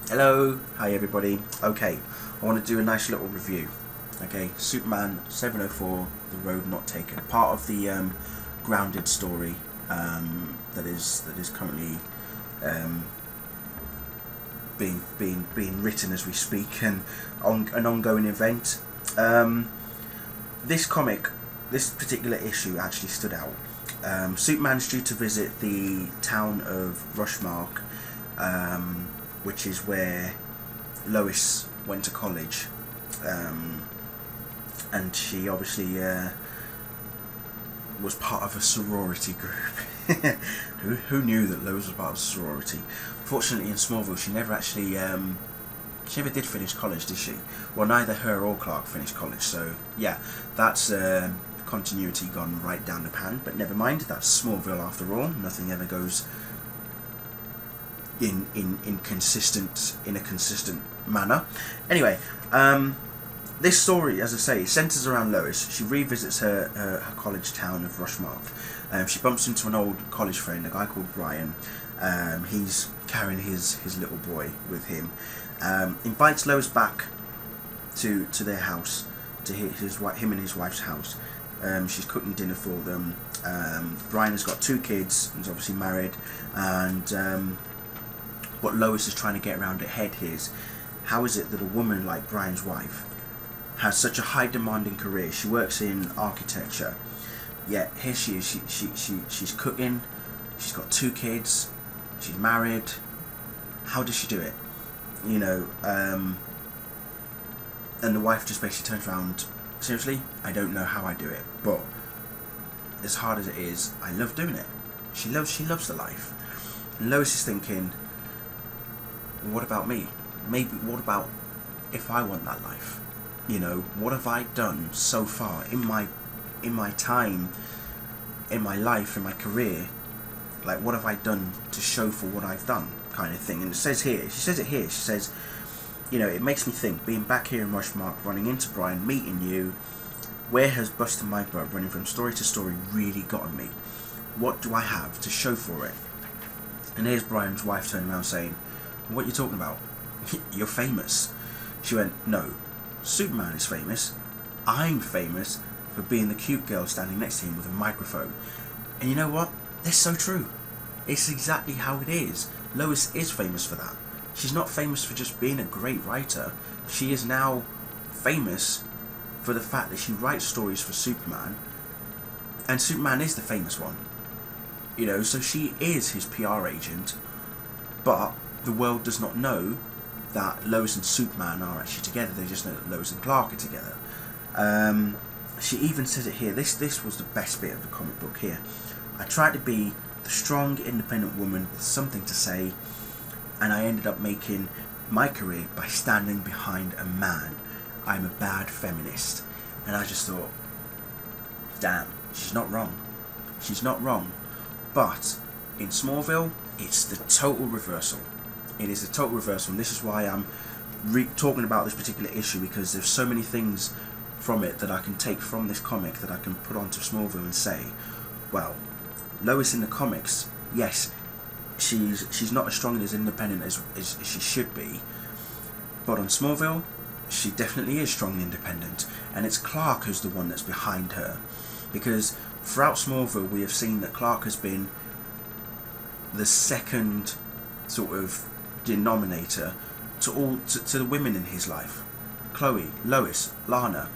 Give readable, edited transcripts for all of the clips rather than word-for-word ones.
Hello, hi everybody. Okay, I want to do a nice little review. Okay, Superman 704, The Road Not Taken, part of the grounded story that is currently um, being written as we speak, and an ongoing event. This comic, this particular issue actually stood out. Superman's due to visit the town of Rushmark, which is where Lois went to college, and she obviously was part of a sorority group. who knew that Lois was part of a sorority? Fortunately, in Smallville, she never actually she never did finish college, did she? Well, neither her or Clark finished college, so yeah, that's continuity gone right down the pan. But never mind, that's Smallville after all. Nothing ever goes in a consistent manner. Anyway, this story, as I say, centres around Lois. She revisits her college town of Rushmark. She bumps into an old college friend, a guy called Brian. He's carrying his little boy with him. Invites Lois back to their house, to him and his wife's house. She's cooking dinner for them. Brian has got 2 kids. He's obviously married, and what Lois is trying to get around her head here is, how is it that a woman like Brian's wife has such a high demanding career? She works in architecture, yet here she is, she's cooking, she's got 2 kids, she's married. How does she do it? You know, and the wife just basically turns around, seriously, I don't know how I do it, but as hard as it is, I love doing it. She loves the life. And Lois is thinking, what about me? Maybe what about if I want that life? You know, what have I done so far in my time, in my life, in my career? Like, what have I done to show for what I've done, kind of thing? And she says it here. She says, you know, it makes me think, being back here in Rushmark, running into Brian, meeting you, where has busting my butt, running from story to story, really gotten me? What do I have to show for it? And here's Brian's wife turning around saying, what are you talking about? You're famous. She went, no, Superman is famous. I'm famous for being the cute girl standing next to him with a microphone. And you know what? That's so true. It's exactly how it is. Lois is famous for that. She's not famous for just being a great writer. She is now famous for the fact that she writes stories for Superman, and Superman is the famous one. You know, so she is his PR agent, but the world does not know that Lois and Superman are actually together. They just know that Lois and Clark are together. She even says it here. This was the best bit of the comic book here. I tried to be the strong, independent woman with something to say, and I ended up making my career by standing behind a man. I'm a bad feminist. And I just thought, damn, she's not wrong. She's not wrong. But in Smallville, it's the total reversal. It is the total reversal, and this is why I'm talking about this particular issue, because there's so many things from it that I can take from this comic that I can put onto Smallville and say, well, Lois in the comics, yes, she's not as strong and as independent as she should be, but on Smallville, she definitely is strong and independent, and it's Clark who's the one that's behind her, because throughout Smallville we have seen that Clark has been the second sort of denominator to the women in his life. Chloe, Lois, Lana,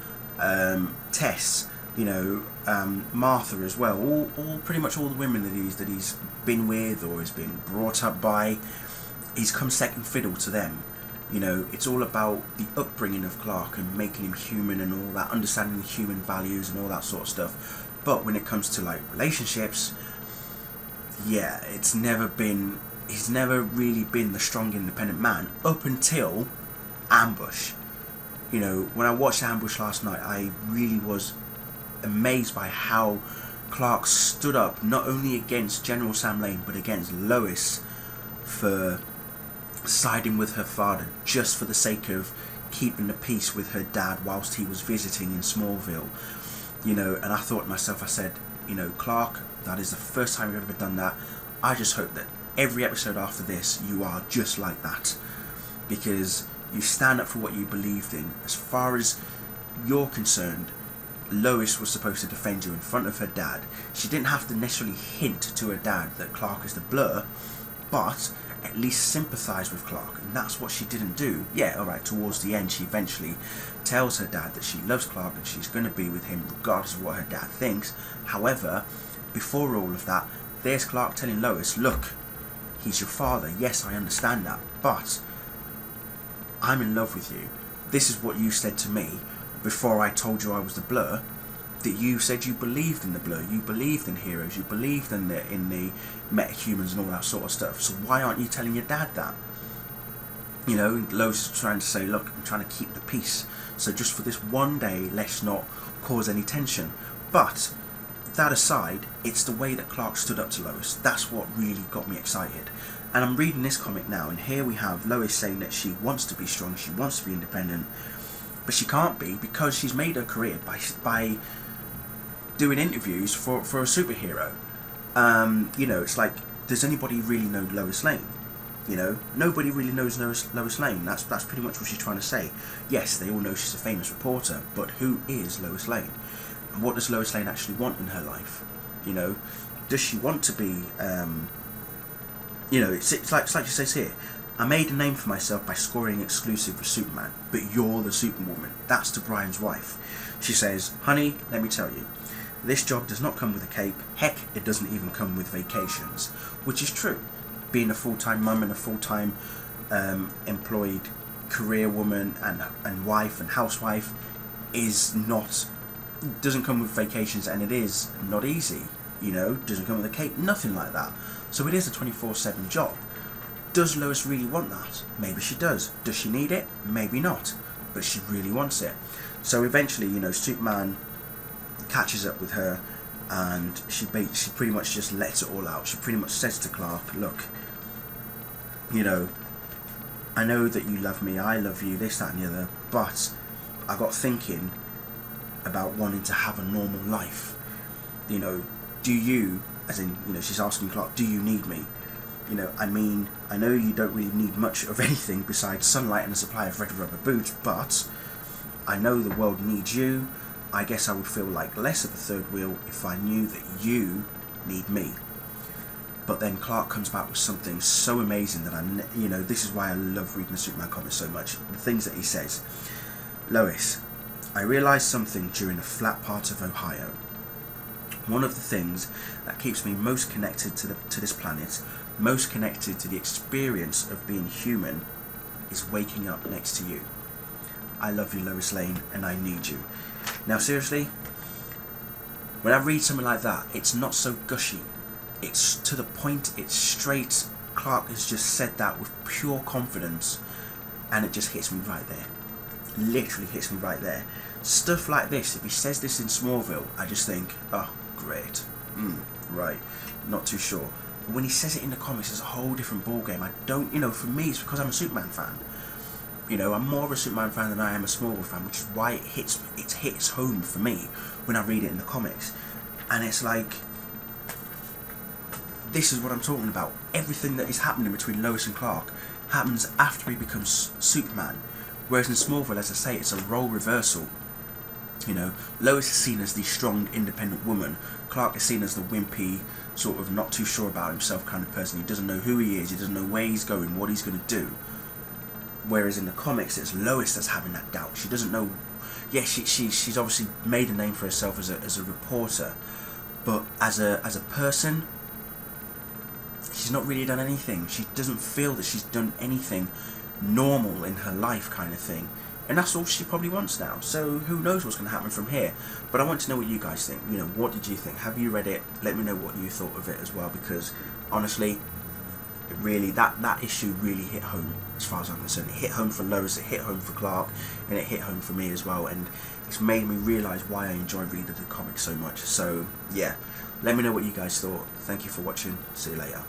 Tess, you know, Martha as well. All pretty much all the women that he's been with or has been brought up by, he's come second fiddle to them. You know, it's all about the upbringing of Clark and making him human and all that, understanding the human values and all that sort of stuff. But when it comes to like relationships, yeah, he's never really been the strong, independent man up until Ambush. You know, when I watched Ambush last night, I really was amazed by how Clark stood up not only against General Sam Lane but against Lois for siding with her father just for the sake of keeping the peace with her dad whilst he was visiting in Smallville. You know, and I thought to myself, I said, you know, Clark, that is the first time you've ever done that. I just hope that every episode after this you are just like that, because you stand up for what you believed in. As far as you're concerned, Lois was supposed to defend you in front of her dad. She didn't have to necessarily hint to her dad that Clark is the Blur, but at least sympathise with Clark, and that's what she didn't do. Yeah, alright, towards the end she eventually tells her dad that she loves Clark and she's going to be with him regardless of what her dad thinks. However, before all of that, there's Clark telling Lois, look, he's your father, yes, I understand that, but I'm in love with you. This is what you said to me before I told you I was the Blur, that you said you believed in the Blur, you believed in heroes, you believed in the metahumans and all that sort of stuff, so why aren't you telling your dad that? You know, Lois is trying to say, look, I'm trying to keep the peace, so just for this one day, let's not cause any tension. But that aside, it's the way that Clark stood up to Lois. That's what really got me excited. And I'm reading this comic now, and here we have Lois saying that she wants to be strong, she wants to be independent, but she can't be because she's made her career by doing interviews for a superhero. You know, it's like, does anybody really know Lois Lane? You know, nobody really knows Lois Lane. That's pretty much what she's trying to say. Yes, they all know she's a famous reporter, but who is Lois Lane? And what does Lois Lane actually want in her life? You know, does she want to be, you know, it's like she says here, I made a name for myself by scoring exclusive with Superman, but you're the Superwoman. That's to Brian's wife. She says, honey, let me tell you, this job does not come with a cape. Heck, it doesn't even come with vacations, which is true. Being a full-time mum and a full-time employed career woman and wife and housewife doesn't come with vacations, and it is not easy. You know, doesn't come with a cape, nothing like that. So it is a 24/7 job. Does Lois really want that? Maybe she does. Does she need it? Maybe not. But she really wants it. So eventually, you know, Superman catches up with her, and she pretty much just lets it all out. She pretty much says to Clark, look, you know, I know that you love me, I love you, this, that and the other, but I got thinking about wanting to have a normal life. You know, do you, as in, you know, she's asking Clark, do you need me? You know, I mean, I know you don't really need much of anything besides sunlight and a supply of red rubber boots, but I know the world needs you. I guess I would feel like less of a third wheel if I knew that you need me. But then Clark comes back with something so amazing that you know, this is why I love reading the Superman comics so much. The things that he says. Lois, I realised something during a flat part of Ohio. One of the things that keeps me most connected to this planet, most connected to the experience of being human, is waking up next to you. I love you, Lois Lane, and I need you. Now seriously, when I read something like that, it's not so gushy. It's to the point, it's straight. Clark has just said that with pure confidence, and it just hits me right there. Literally hits me right there. Stuff like this, if he says this in Smallville, I just think, oh, great. Right, not too sure. But when he says it in the comics, it's a whole different ballgame. I don't, you know, for me, it's because I'm a Superman fan. You know, I'm more of a Superman fan than I am a Smallville fan, which is why it hits home for me when I read it in the comics. And it's like, this is what I'm talking about. Everything that is happening between Lois and Clark happens after he becomes Superman. Whereas in Smallville, as I say, it's a role reversal. You know, Lois is seen as the strong, independent woman. Clark is seen as the wimpy, sort of not too sure about himself kind of person. He doesn't know who he is, he doesn't know where he's going, what he's going to do. Whereas in the comics, it's Lois that's having that doubt. She doesn't know. Yeah, she's obviously made a name for herself as a reporter, but as a person, she's not really done anything. She doesn't feel that she's done anything normal in her life, kind of thing. And that's all she probably wants now. So who knows what's going to happen from here. But I want to know what you guys think. You know, what did you think? Have you read it? Let me know what you thought of it as well, because honestly, it really, that issue really hit home as far as I'm concerned. It hit home for Lois, it hit home for Clark, and it hit home for me as well. And it's made me realise why I enjoy reading the comics so much. So yeah, let me know what you guys thought. Thank you for watching. See you later.